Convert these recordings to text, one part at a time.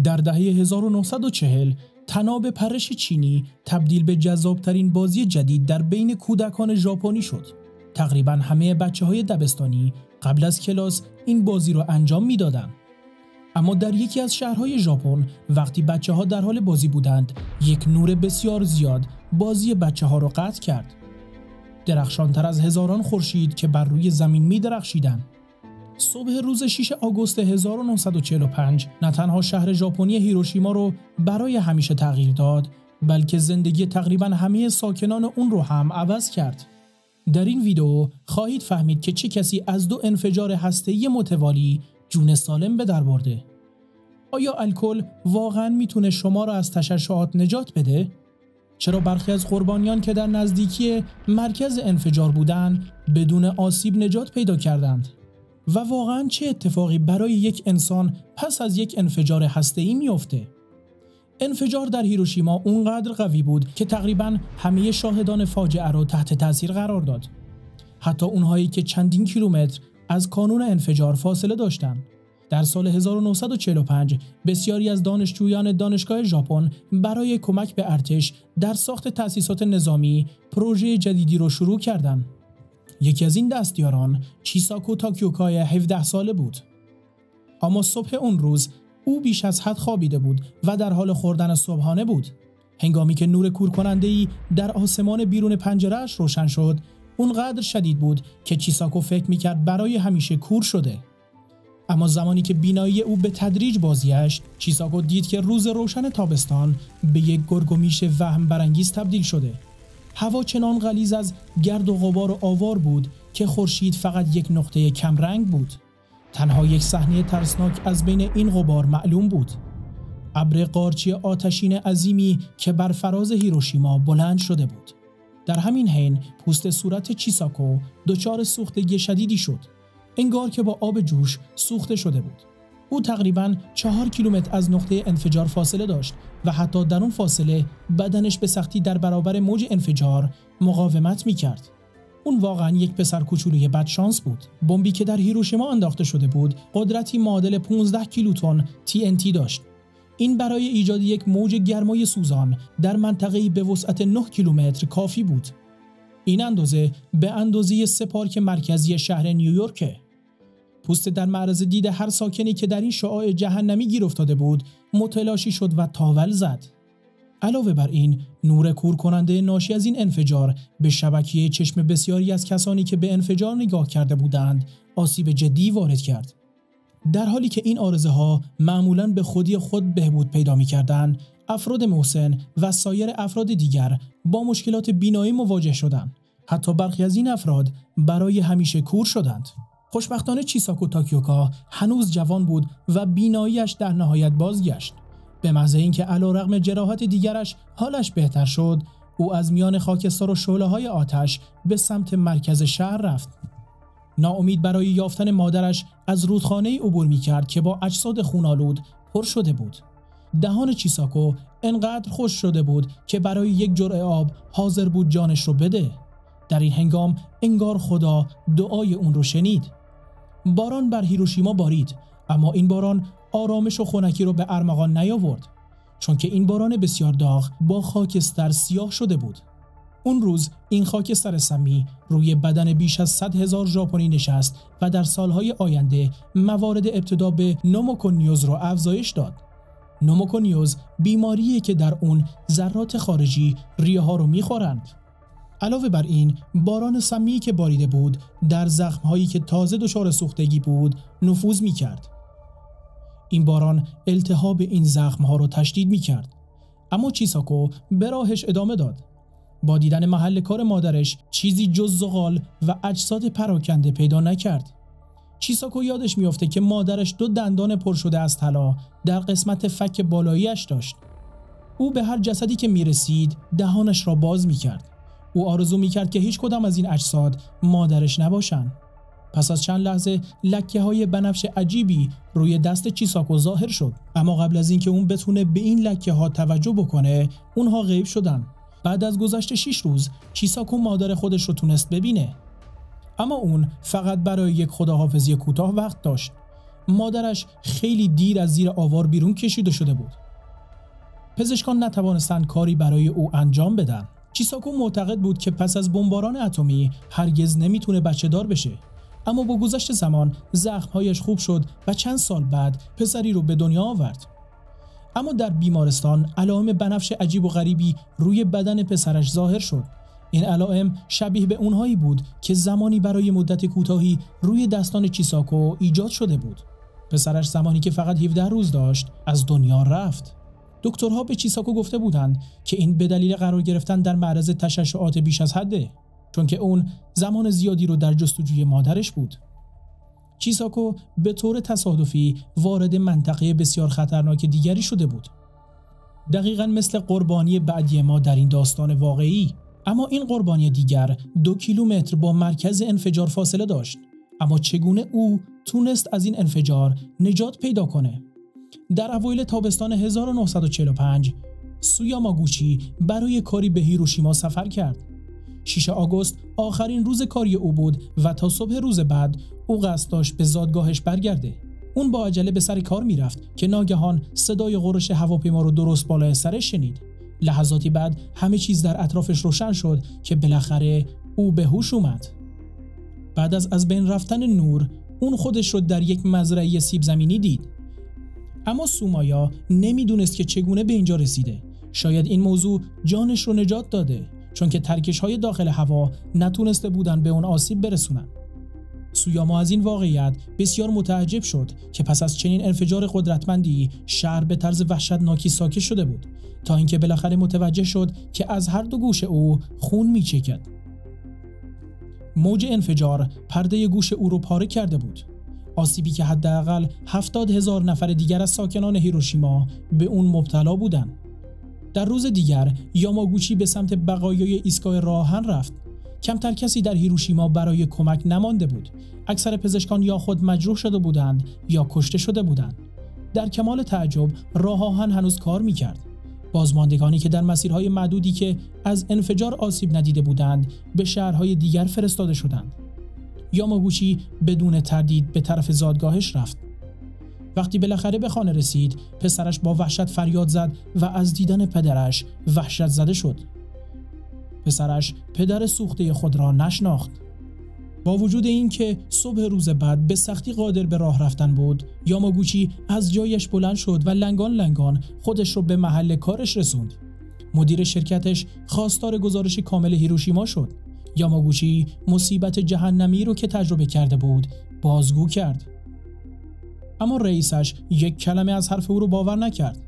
در دهه 1940 طناب پرش چینی تبدیل به جذابترین بازی جدید در بین کودکان ژاپنی شد. تقریباً همه بچه‌های دبستانی قبل از کلاس این بازی را انجام می‌دادند. اما در یکی از شهرهای ژاپن وقتی بچه‌ها در حال بازی بودند، یک نور بسیار زیاد بازی بچه‌ها را قطع کرد. درخشانتر از هزاران خورشید که بر روی زمین می‌درخشیدند. صبح روز 6 آگوست 1945 نه تنها شهر ژاپنی هیروشیما رو برای همیشه تغییر داد، بلکه زندگی تقریباً همه ساکنان اون رو هم عوض کرد. در این ویدیو خواهید فهمید که چه کسی از 2 انفجار هسته‌ای متوالی جون سالم به در برده. آیا الکل واقعاً میتونه شما را از تشعشعات نجات بده؟ چرا برخی از قربانیان که در نزدیکی مرکز انفجار بودند بدون آسیب نجات پیدا کردند؟ و واقعاً چه اتفاقی برای یک انسان پس از یک انفجار هسته‌ای میفته؟ انفجار در هیروشیما اونقدر قوی بود که تقریباً همه شاهدان فاجعه را تحت تاثیر قرار داد. حتی اونهایی که چندین کیلومتر از کانون انفجار فاصله داشتند. در سال 1945 بسیاری از دانشجویان دانشگاه ژاپن برای کمک به ارتش در ساخت تأسیسات نظامی پروژه جدیدی را شروع کردند. یکی از این دستیاران چیساکو تاکیوکای 17 ساله بود. اما صبح اون روز او بیش از حد خوابیده بود و در حال خوردن صبحانه بود. هنگامی که نور کورکننده‌ای در آسمان بیرون پنجره‌اش روشن شد، اونقدر شدید بود که چیساکو فکر می‌کرد برای همیشه کور شده. اما زمانی که بینایی او به تدریج بازگشت، چیساکو دید که روز روشن تابستان به یک گرگ و میش وهم برانگیز تبدیل شده. هوا چنان غلیظ از گرد و غبار و آوار بود که خورشید فقط یک نقطه کم رنگ بود. تنها یک صحنه ترسناک از بین این غبار معلوم بود. ابر قارچی آتشین عظیمی که بر فراز هیروشیما بلند شده بود. در همین حین پوست صورت چیساکو دچار سوختگی شدیدی شد. انگار که با آب جوش سوخته شده بود. او تقریباً 4 کیلومتر از نقطه انفجار فاصله داشت و حتی در اون فاصله بدنش به سختی در برابر موج انفجار مقاومت می‌کرد. اون واقعاً یک پسر کوچولوی بدشانس بود. بمبی که در هیروشیما انداخته شده بود، قدرتی معادل 15 کیلوتن TNT داشت. این برای ایجاد یک موج گرمای سوزان در منطقه‌ای به وسعت 9 کیلومتر کافی بود. این اندازه به اندازه 3 پارک مرکزی شهر نیویورک. پوست در معرض دید هر ساکنی که در این شعاع جهنمی گیر افتاده بود متلاشی شد و تاول زد. علاوه بر این، نور کورکننده ناشی از این انفجار به شبکیه چشم بسیاری از کسانی که به انفجار نگاه کرده بودند آسیب جدی وارد کرد. در حالی که این آرزه‌ها معمولاً به خودی خود بهبود پیدا می‌کردند، افراد محسن و سایر افراد دیگر با مشکلات بینایی مواجه شدند. حتی برخی از این افراد برای همیشه کور شدند. خوشبختانه چیساکو تاکیوکا هنوز جوان بود و بیناییش در نهایت بازگشت. به محض اینکه علیرغم جراحات دیگرش حالش بهتر شد، او از میان خاکستر و شعله‌های آتش به سمت مرکز شهر رفت. ناامید برای یافتن مادرش از رودخانه‌ای عبور می‌کرد که با اجساد خون‌آلود پر شده بود. دهان چیساکو انقدر خشک شده بود که برای یک جرعه آب حاضر بود جانش رو بده. در این هنگام انگار خدا دعای اون رو شنید. باران بر هیروشیما بارید، اما این باران آرامش و خنکی رو به ارمغان نیاورد، چون که این باران بسیار داغ با خاکستر سیاه شده بود. اون روز این خاکستر سمی روی بدن بیش از 100,000 ژاپنی نشست و در سالهای آینده موارد ابتلا به نوموکونیوز رو افزایش داد. نوموکونیوز بیماریه که در اون ذرات خارجی ریه ها رو میخورند. علاوه بر این، باران سمی که باریده بود در زخم‌هایی که تازه دچار سوختگی بود نفوذ می‌کرد. این باران التهاب این زخم‌ها رو تشدید می‌کرد. اما چیساکو به راهش ادامه داد. با دیدن محل کار مادرش چیزی جز زغال و اجساد پراکنده پیدا نکرد. چیساکو یادش میافته که مادرش 2 دندان پر شده از طلا در قسمت فک بالاییش داشت. او به هر جسدی که میرسید دهانش را باز می‌کرد. او آرزو می‌کرد که هیچ کدام از این اجساد مادرش نباشند. پس از چند لحظه لکه‌های بنفش عجیبی روی دست چیساکو ظاهر شد، اما قبل از اینکه اون بتونه به این لکه‌ها توجه بکنه، اونها غیب شدن. بعد از گذشت 6 روز چیساکو مادر خودش رو تونست ببینه، اما اون فقط برای یک خداحافظی کوتاه وقت داشت. مادرش خیلی دیر از زیر آوار بیرون کشیده شده بود. پزشکان نتوانستند کاری برای او انجام بدن. چیساکو معتقد بود که پس از بمباران اتمی هرگز نمیتونه بچه دار بشه. اما با گذشت زمان زخمهایش خوب شد و چند سال بعد پسری رو به دنیا آورد. اما در بیمارستان علائم بنفش عجیب و غریبی روی بدن پسرش ظاهر شد. این علائم شبیه به اونهایی بود که زمانی برای مدت کوتاهی روی دستان چیساکو ایجاد شده بود. پسرش زمانی که فقط 17 روز داشت از دنیا رفت. دکترها به چیساکو گفته بودند که این به دلیل قرار گرفتن در معرض تشعشعات بیش از حده، چون که اون زمان زیادی رو در جستجوی مادرش بود. چیساکو به طور تصادفی وارد منطقه بسیار خطرناک دیگری شده بود. دقیقاً مثل قربانی بعدی ما در این داستان واقعی. اما این قربانی دیگر 2 کیلومتر با مرکز انفجار فاصله داشت. اما چگونه او تونست از این انفجار نجات پیدا کنه؟ در اوایل تابستان 1945 سویاماگوچی برای کاری به هیروشیما سفر کرد. 6 آگوست آخرین روز کاری او بود و تا صبح روز بعد او قصد داشت به زادگاهش برگرده. اون با عجله به سر کار میرفت که ناگهان صدای غرش هواپیما رو درست بالای سرش شنید. لحظاتی بعد همه چیز در اطرافش روشن شد که بالاخره او به هوش اومد. بعد از بین رفتن نور، اون خودش رو در یک مزرعه سیب زمینی دید. اما سومایا نمیدونست که چگونه به اینجا رسیده. شاید این موضوع جانش رو نجات داده، چون که ترکش‌های داخل هوا نتونسته بودن به اون آسیب برسونن. سویاما از این واقعیت بسیار متعجب شد که پس از چنین انفجار قدرتمندی شهر به طرز وحشتناکی ساکت شده بود، تا اینکه بالاخره متوجه شد که از هر دو گوش او خون میچکد. موج انفجار پرده گوش او رو پاره کرده بود. آسیبی که حداقل 70,000 نفر دیگر از ساکنان هیروشیما به اون مبتلا بودند. در روز دیگر یاماگوچی به سمت بقایای ایستگاه راهن رفت. کمتر کسی در هیروشیما برای کمک نمانده بود. اکثر پزشکان یا خود مجروح شده بودند یا کشته شده بودند. در کمال تعجب راه آهن هنوز کار می‌کرد. بازماندگانی که در مسیرهای معدودی که از انفجار آسیب ندیده بودند به شهرهای دیگر فرستاده شدند. یاماگوچی بدون تردید به طرف زادگاهش رفت. وقتی بالاخره به خانه رسید، پسرش با وحشت فریاد زد و از دیدن پدرش وحشت زده شد. پسرش پدر سوخته خود را نشناخت. با وجود اینکه صبح روز بعد به سختی قادر به راه رفتن بود، یاماگوچی از جایش بلند شد و لنگان لنگان خودش رو به محل کارش رسوند. مدیر شرکتش خواستار گزارش کامل هیروشیما شد. یاماگوچی مصیبت جهنمی رو که تجربه کرده بود بازگو کرد. اما رئیسش یک کلمه از حرف او رو باور نکرد.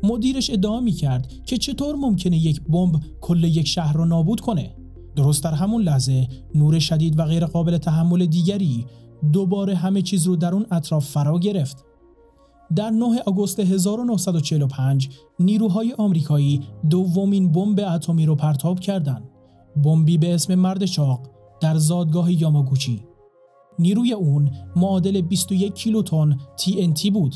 مدیرش ادعا می‌کرد که چطور ممکنه یک بمب کل یک شهر رو نابود کنه. درست در همون لحظه نور شدید و غیر قابل تحمل دیگری دوباره همه چیز رو در اون اطراف فرا گرفت. در 9 آگوست 1945 نیروهای آمریکایی دومین بمب اتمی رو پرتاب کردند. بمبی به اسم مرد چاق در زادگاه یاماگوچی. نیروی اون معادل 21 کیلوتن TNT بود.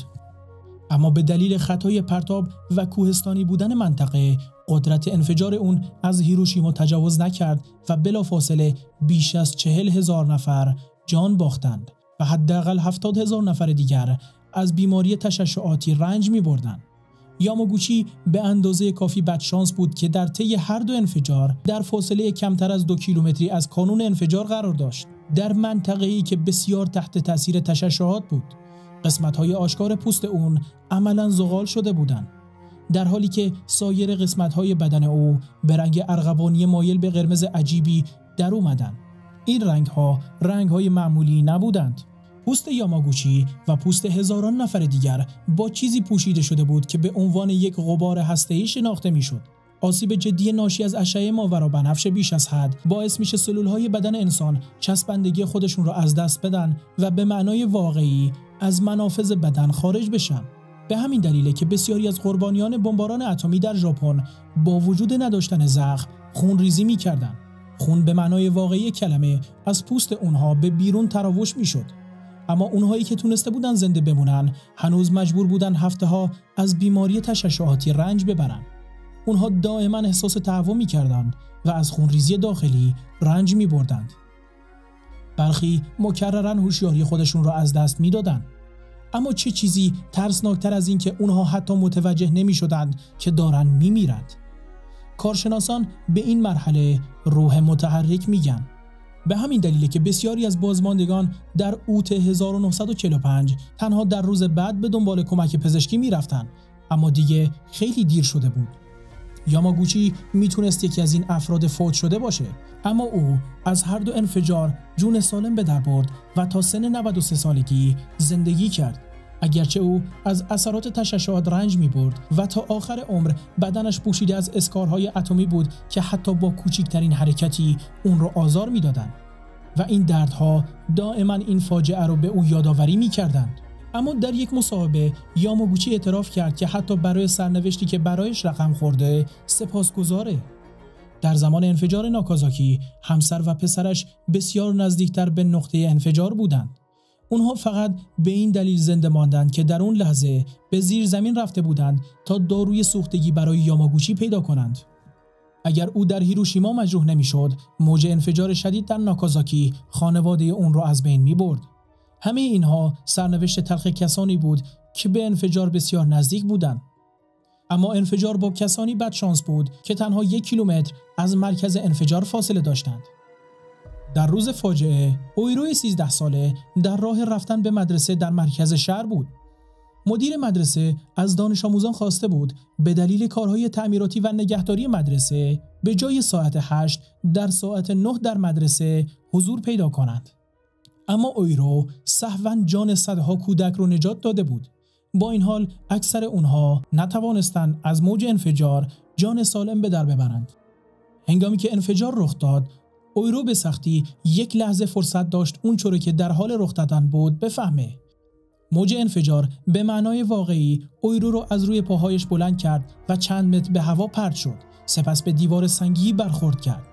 اما به دلیل خطای پرتاب و کوهستانی بودن منطقه، قدرت انفجار اون از هیروشیما تجاوز نکرد و بلافاصله بیش از 40,000 نفر جان باختند و حداقل 70,000 نفر دیگر از بیماری تشعشعاتی رنج می بردند. یاماگوچی به اندازه کافی بدشانس بود که در طی هر دو انفجار در فاصله کمتر از 2 کیلومتری از کانون انفجار قرار داشت، در منطقه‌ای که بسیار تحت تاثیر تشعشعات بود. قسمت‌های آشکار پوست اون عملاً زغال شده بودند، در حالی که سایر قسمت‌های بدن او به رنگ ارغوانی مایل به قرمز عجیبی در اومدند. این رنگ‌های معمولی نبودند. پوست یاماگوچی و پوست هزاران نفر دیگر با چیزی پوشیده شده بود که به عنوان یک غبار هسته‌ای شناخته می‌شد. آسیب جدی ناشی از اشعه ماورابنفش بیش از حد باعث میشه سلول‌های بدن انسان چسبندگی خودشون را از دست بدن و به معنای واقعی از منافذ بدن خارج بشن. به همین دلیله که بسیاری از قربانیان بمباران اتمی در ژاپن با وجود نداشتن زخم خونریزی می‌کردند. خون به معنای واقعی کلمه از پوست اونها به بیرون تراوش می‌شد. اما اونهایی که تونسته بودن زنده بمونن هنوز مجبور بودن هفته‌ها از بیماری تشعشعاتی رنج ببرن. اونها دائما احساس تهوع می‌کردند و از خونریزی داخلی رنج می‌بردند. برخی مکرراً هوشیاری خودشون را از دست می‌دادند. اما چه چیزی ترسناکتر از این که اونها حتی متوجه نمی شدند که دارن می میرند. کارشناسان به این مرحله روح متحرک میگن. به همین دلیله که بسیاری از بازماندگان در اوت 1945 تنها در روز بعد به دنبال کمک پزشکی می رفتن، اما دیگه خیلی دیر شده بود. یاماگوچی میتونست یکی از این افراد فوت شده باشه، اما او از هر دو انفجار جون سالم به در برد و تا سن 93 سالگی زندگی کرد. اگرچه او از اثرات تشعشعات رنج می‌برد و تا آخر عمر بدنش پوشیده از اسکارهای اتمی بود که حتی با کوچکترین حرکتی اون رو آزار می‌دادند و این دردها دائما این فاجعه رو به او یادآوری می‌کردند. اما در یک مصاحبه یاماگوچی اعتراف کرد که حتی برای سرنوشتی که برایش رقم خورده سپاسگزاره. در زمان انفجار ناکازاکی همسر و پسرش بسیار نزدیکتر به نقطه انفجار بودند. اونها فقط به این دلیل زنده ماندند که در اون لحظه به زیر زمین رفته بودند تا داروی سوختگی برای یاماگوچی پیدا کنند. اگر او در هیروشیما مجروح نمیشد، موج انفجار شدید در ناکازاکی خانواده اون را از بین میبرد. همه اینها سرنوشت تلخ کسانی بود که به انفجار بسیار نزدیک بودند. اما انفجار با کسانی بدشانس بود که تنها 1 کیلومتر از مرکز انفجار فاصله داشتند. در روز فاجعه، اویرو 13 ساله در راه رفتن به مدرسه در مرکز شهر بود. مدیر مدرسه از دانش آموزان خواسته بود به دلیل کارهای تعمیراتی و نگهداری مدرسه به جای ساعت 8 در ساعت 9 در مدرسه حضور پیدا کنند. اما اویرو سهواً جان صدها کودک رو نجات داده بود. با این حال اکثر اونها نتوانستند از موج انفجار جان سالم به در ببرند. هنگامی که انفجار رخ داد، اویرو به سختی 1 لحظه فرصت داشت اونچوره که در حال رخ دادن بود بفهمه. موج انفجار به معنای واقعی اویرو رو از روی پاهایش بلند کرد و چند متر به هوا پرت شد. سپس به دیوار سنگی برخورد کرد.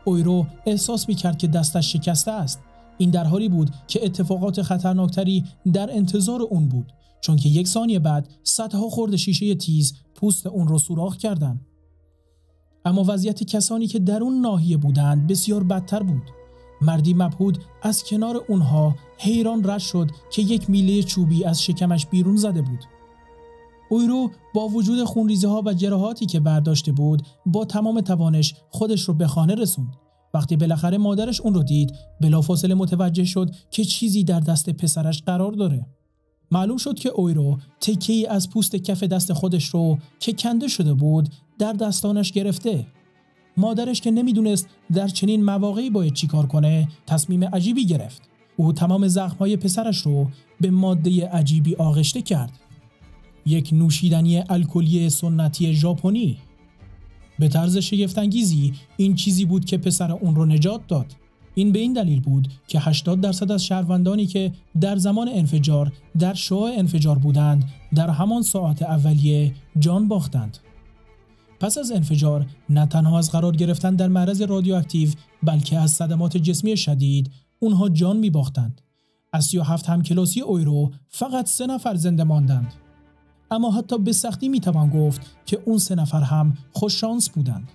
اویرو احساس می‌کرد که دستش شکسته است. این در حالی بود که اتفاقات خطرناکتری در انتظار اون بود، چون که 1 ثانیه بعد صدها خرد شیشه تیز پوست اون رو سوراخ کردند. اما وضعیت کسانی که در اون ناحیه بودند بسیار بدتر بود. مردی مبهود از کنار اونها حیران رد شد که 1 میله چوبی از شکمش بیرون زده بود. اویرو با وجود خونریزی‌ها و جراحاتی که برداشته بود با تمام توانش خودش رو به خانه رسوند. وقتی بالاخره مادرش اون رو دید، بلافاصله متوجه شد که چیزی در دست پسرش قرار داره. معلوم شد که اویرو تکه‌ای از پوست کف دست خودش رو که کنده شده بود در دستانش گرفته. مادرش که نمیدونست در چنین مواقعی باید چیکار کنه، تصمیم عجیبی گرفت. او تمام زخم‌های پسرش رو به ماده عجیبی آغشته کرد. یک نوشیدنی الکلی سنتی ژاپنی. به طرز شگفت‌انگیزی این چیزی بود که پسر اون رو نجات داد. این به این دلیل بود که 80% از شهروندانی که در زمان انفجار در شعاع انفجار بودند در همان ساعات اولیه جان باختند. پس از انفجار نه تنها از قرار گرفتن در معرض رادیواکتیو بلکه از صدمات جسمی شدید اونها جان می باختند. از 37 همکلاسی اویرو فقط 3 نفر زنده ماندند. اما حتی به سختی می توان گفت که اون 3 نفر هم خوش شانس بودند.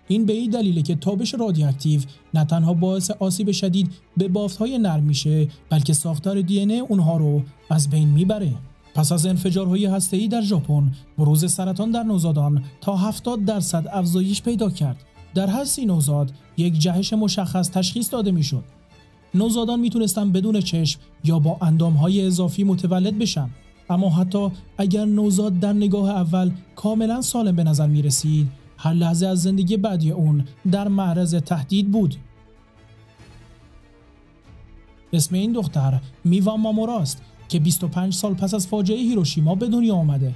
این به این دلیله که تابش رادیواکتیو نه تنها باعث آسیب شدید به بافت‌های نرم میشه، بلکه ساختار دی ان ای اونها رو از بین میبره. پس از انفجارهای هسته‌ای در ژاپن، بروز سرطان در نوزادان تا 70% افزایش پیدا کرد. در هر 30 نوزاد یک جهش مشخص تشخیص داده میشد. نوزادان میتونستن بدون چشم یا با اندامهای اضافی متولد بشن. اما حتی اگر نوزاد در نگاه اول کاملا سالم به نظر میرسید، هر لحظه از زندگی بعدی اون در معرض تهدید بود. اسم این دختر میوا مامورا است که 25 سال پس از فاجعه هیروشیما به دنیا آمده.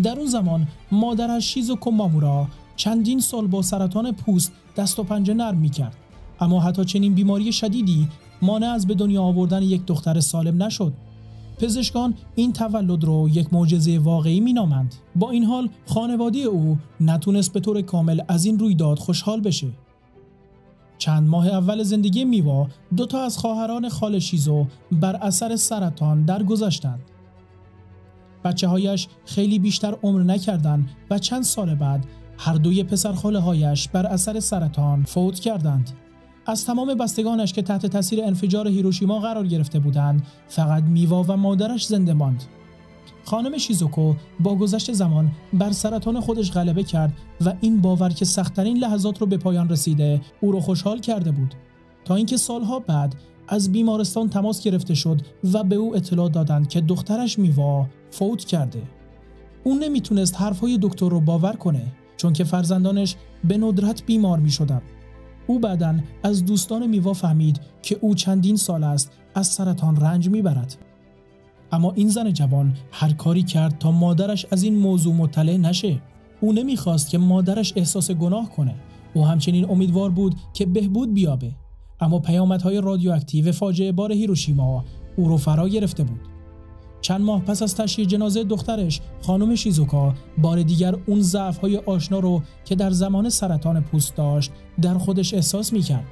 در اون زمان مادرش شیزوکو مامورا چندین سال با سرطان پوست دست و پنجه نرم میکرد. اما حتی چنین بیماری شدیدی مانع از به دنیا آوردن یک دختر سالم نشد. پزشکان این تولد رو یک معجزه واقعی مینامند. با این حال خانواده او نتونست به طور کامل از این رویداد خوشحال بشه. چند ماه اول زندگی میوا 2 از خواهران خاله شیزو بر اثر سرطان درگذشتند. بچه‌هایش خیلی بیشتر عمر نکردند و چند سال بعد هر دوی پسر خاله هایش بر اثر سرطان فوت کردند. از تمام بستگانش که تحت تاثیر انفجار هیروشیما قرار گرفته بودند، فقط میوا و مادرش زنده ماند. خانم شیزوکو با گذشت زمان بر سرطان خودش غلبه کرد و این باور که سخت‌ترین لحظات رو به پایان رسیده او رو خوشحال کرده بود، تا اینکه سالها بعد از بیمارستان تماس گرفته شد و به او اطلاع دادند که دخترش میوا فوت کرده. اون نمیتونست حرفهای دکتر رو باور کنه، چون که فرزندانش به ندرت بیمار میشدند. او بعداً از دوستان میوا فهمید که او چندین سال است از سرطان رنج میبرد. اما این زن جوان هر کاری کرد تا مادرش از این موضوع مطلع نشه. او نمیخواست که مادرش احساس گناه کنه. او همچنین امیدوار بود که بهبود بیابه. اما پیامدهای رادیواکتیو فاجعه بار هیروشیما او رو فرا گرفته بود. چند ماه پس از تشییع جنازه دخترش، خانم شیزوکا بار دیگر اون ضعف‌های آشنا رو که در زمان سرطان پوست داشت در خودش احساس می‌کرد.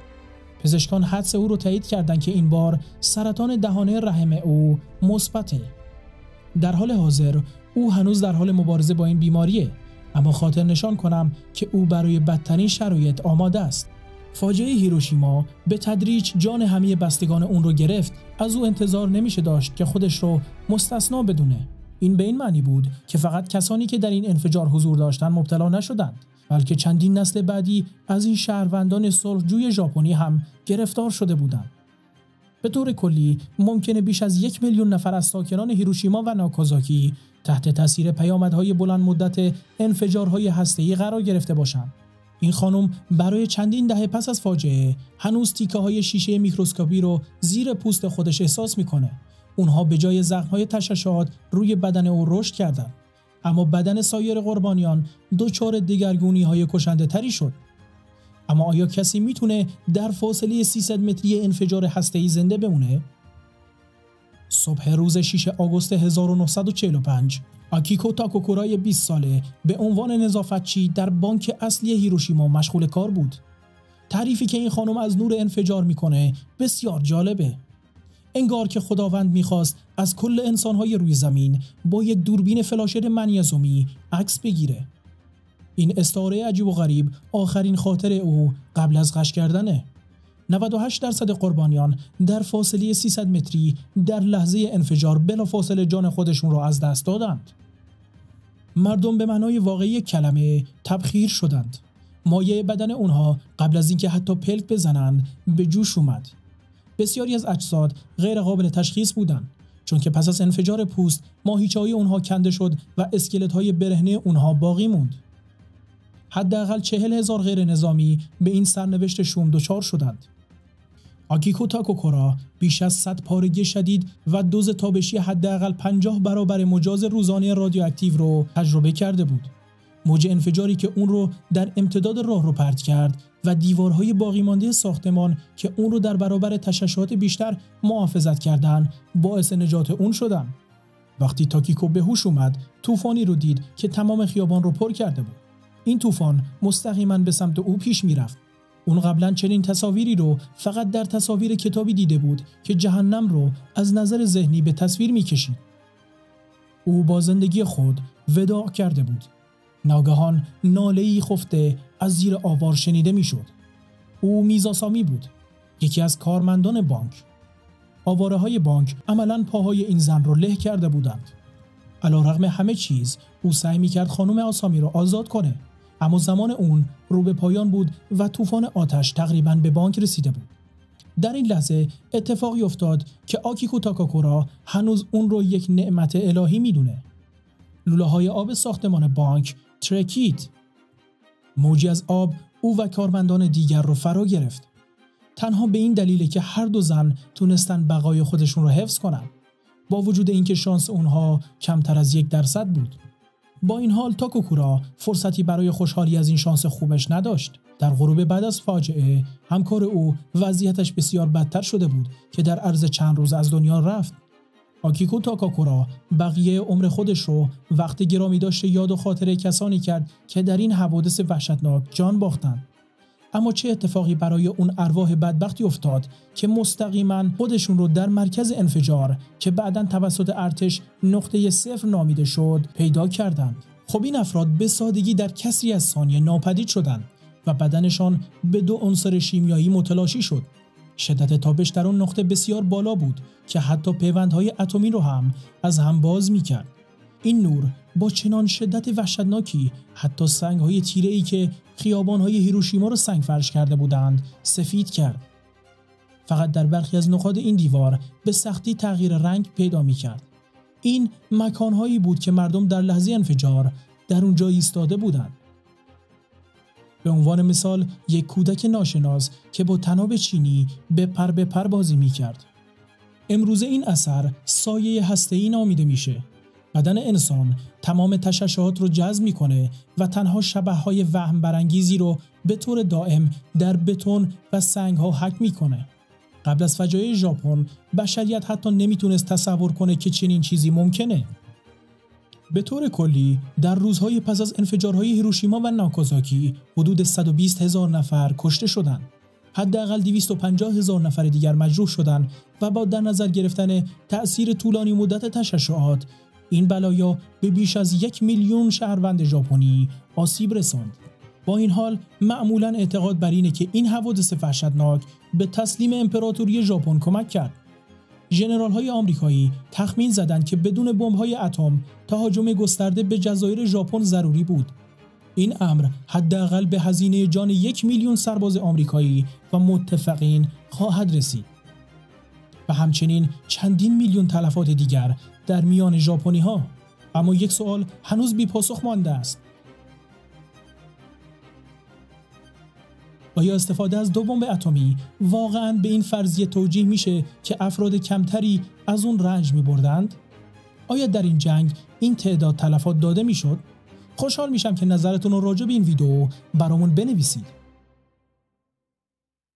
پزشکان حدس او رو تایید کردند که این بار سرطان دهانه رحم او مثبته. در حال حاضر او هنوز در حال مبارزه با این بیماریه، اما خاطر نشان کنم که او برای بدترین شرایط آماده است. فاجعه هیروشیما به تدریج جان همه بستگان اون رو گرفت. از او انتظار نمیشه داشت که خودش رو مستثنا بدونه. این به این معنی بود که فقط کسانی که در این انفجار حضور داشتند مبتلا نشدند، بلکه چندین نسل بعدی از این شهروندان صلحجوی ژاپنی هم گرفتار شده بودند. به طور کلی ممکنه بیش از 1 میلیون نفر از ساکنان هیروشیما و ناکازاکی تحت تاثیر پیامدهای بلند مدت انفجارهای هسته‌ای قرار گرفته باشند. این خانم برای چندین دهه پس از فاجعه هنوز تیکه‌های شیشه میکروسکوپی رو زیر پوست خودش احساس میکنه. اونها به جای زخم‌های تشعشعات روی بدن او رشد کردند، اما بدن سایر قربانیان دچار دگرگونی‌های کشنده‌تری شد. اما آیا کسی میتونه در فاصله 300 متری انفجار هسته‌ای زنده بمونه؟ صبح روز 6 آگوست 1945 آکیکو تاکوکورای 20 ساله به عنوان نظافتچی در بانک اصلی هیروشیما مشغول کار بود. تعریفی که این خانم از نور انفجار میکنه بسیار جالبه. انگار که خداوند میخواست از کل انسانهای روی زمین با یک دوربین فلاشر منیزومی عکس بگیره. این استعاره عجیب و غریب آخرین خاطر او قبل از غش کردنه. 98% قربانیان در فاصله 300 متری در لحظه انفجار بلافاصله جان خودشون را از دست دادند. مردم به معنای واقعی کلمه تبخیر شدند. مایع بدن اونها قبل از اینکه حتی پلک بزنند به جوش اومد. بسیاری از اجساد غیر قابل تشخیص بودند، چون که پس از انفجار پوست ماهیچه‌های اونها کنده شد و اسکلت‌های برهنه اونها باقی موند. حداقل 40,000 غیر نظامی به این سرنوشت شوم دچار شدند. آکیکو تاکوکورا بیش از 100 پارگی شدید و دوز تابشی حداقل 50 برابر مجاز روزانه رادیواکتیو رو تجربه کرده بود. موج انفجاری که اون رو در امتداد راه رو پرت کرد و دیوارهای باقی مانده ساختمان که اون رو در برابر تشعشعات بیشتر محافظت کردن باعث نجات اون شدن. وقتی تاکیکو به هوش اومد، طوفانی رو دید که تمام خیابان رو پر کرده بود. این طوفان مستقیما به سمت او پیش میرفت. اون قبلا چنین تصاویری رو فقط در تصاویر کتابی دیده بود که جهنم رو از نظر ذهنی به تصویر میکشید. او با زندگی خود وداع کرده بود. ناگهان ناله‌ای خفته از زیر آوار شنیده میشد. او میزاسامی بود، یکی از کارمندان بانک. آواره‌های بانک عملاً پاهای این زن رو له کرده بودند. علیرغم همه چیز او سعی میکرد خانم آسامی رو آزاد کنه، اما زمان اون رو به پایان بود و طوفان آتش تقریباً به بانک رسیده بود. در این لحظه اتفاقی افتاد که آکیکو تاکاکورا هنوز اون رو یک نعمت الهی میدونه. لوله‌های آب ساختمان بانک ترکید. موجی از آب او و کارمندان دیگر رو فرا گرفت. تنها به این دلیله که هر دو زن تونستن بقای خودشون رو حفظ کنن، با وجود اینکه شانس اونها کمتر از 1% بود. با این حال تاکوکورا فرصتی برای خوشحالی از این شانس خوبش نداشت. در غروب بعد از فاجعه همکار او وضعیتش بسیار بدتر شده بود که در عرض چند روز از دنیا رفت. آکیکو تاکاکورا بقیه عمر خودش رو وقت گرامی داشته یاد و خاطره کسانی کرد که در این حوادث وحشتناک جان باختند. اما چه اتفاقی برای اون ارواح بدبختی افتاد که مستقیما خودشون رو در مرکز انفجار که بعداً توسط ارتش نقطه 0 نامیده شد پیدا کردند؟ خب این افراد به سادگی در کسری از ثانیه ناپدید شدند و بدنشان به 2 عنصر شیمیایی متلاشی شد. شدت تابش در اون نقطه بسیار بالا بود که حتی پیوندهای اتمی رو هم از هم باز می‌کرد. این نور با چنان شدت وحشتناکی حتی سنگ‌های تیره‌ای که خیابان‌های هیروشیما رو سنگ فرش کرده بودند سفید کرد. فقط در برخی از نقاط این دیوار به سختی تغییر رنگ پیدا می‌کرد. این مکان‌هایی بود که مردم در لحظه انفجار در اونجا ایستاده بودند. به عنوان مثال یک کودک ناشناس که با طناب چینی به پر بازی می‌کرد. امروزه این اثر سایه هسته‌ای نامیده میشه. بدن انسان تمام تشعشعات رو جذب میکنه و تنها شبحهای وهم برانگیزی رو به طور دائم در بتون و سنگ‌ها حک میکنه. قبل از فجایع ژاپن بشریت حتی نمیتونست تصور کنه که چنین چیزی ممکنه. به طور کلی در روزهای پس از انفجارهای هیروشیما و ناکازاکی حدود 120,000 نفر کشته شدند. حداقل 250,000 نفر دیگر مجروح شدند و با در نظر گرفتن تأثیر طولانی مدت تشعشعات این بلایا به بیش از 1 میلیون شهروند ژاپنی آسیب رساند. با این حال معمولاً اعتقاد بر اینه که این حوادث وحشتناک به تسلیم امپراتوری ژاپن کمک کرد. ژنرال‌های آمریکایی تخمین زدند که بدون بمب‌های اتم تهاجم گسترده به جزایر ژاپن ضروری بود. این امر حداقل به هزینه جان 1 میلیون سرباز آمریکایی و متفقین خواهد رسید و همچنین چندین میلیون تلفات دیگر در میان ژاپنی‌ها. اما یک سوال هنوز بی پاسخ مانده است. آیا استفاده از 2 بمب اتمی واقعاً به این فرضیه توجیه میشه که افراد کمتری از اون رنج می‌بردند؟ آیا در این جنگ این تعداد تلفات داده میشد؟ خوشحال میشم که نظرتون رو راجع به این ویدیو برامون بنویسید.